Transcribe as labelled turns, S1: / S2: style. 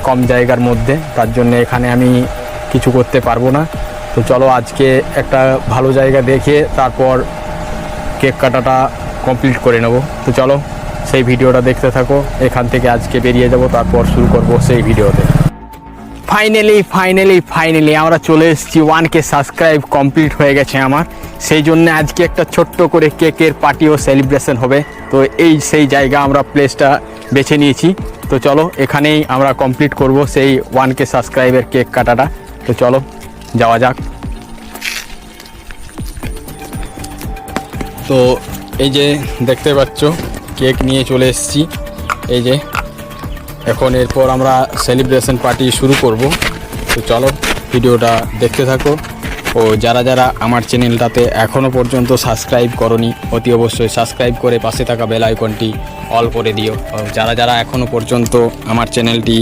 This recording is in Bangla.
S1: কম জায়গার মধ্যে, তার জন্য এখানে আমি কিছু করতে পারবো না। তো চলো আজকে একটা ভালো জায়গা দেখে তারপর কেক কাটাটা কমপ্লিট করে নেব। তো চলো সেই ভিডিওটা দেখতে থাকো। এখান থেকে আজকে বেরিয়ে যাব, তারপর শুরু করব সেই ভিডিওতে। ফাইনালি আমরা চলে এসেছি। 1K সাবস্ক্রাইব কমপ্লিট হয়ে গেছে আমার, সেই জন্য আজকে একটা ছোট্ট করে কেকের পার্টি ও সেলিব্রেশন হবে। তো সেই জায়গা আমরা প্লেসটা বেছে নিয়েছি। তো চলো এখানেই আমরা কমপ্লিট করব সেই 1K সাবস্ক্রাইবের কেক কাটাটা। তো চলো যাওয়া যাক। তো এই যে দেখতে পাচ্ছ কেক নিয়ে চলে এসেছি। এই যে এখন এরপর আমরা সেলিব্রেশন পার্টি শুরু করব। তো চলো ভিডিওটা দেখতে থাকো। ও যারা যারা আমার চ্যানেলটাতে এখনও পর্যন্ত সাবস্ক্রাইব করনি, অতি অবশ্যই সাবস্ক্রাইব করে পাশে থাকা বেল আইকনটি অল করে দিও। যারা যারা এখনও পর্যন্ত আমার চ্যানেলটি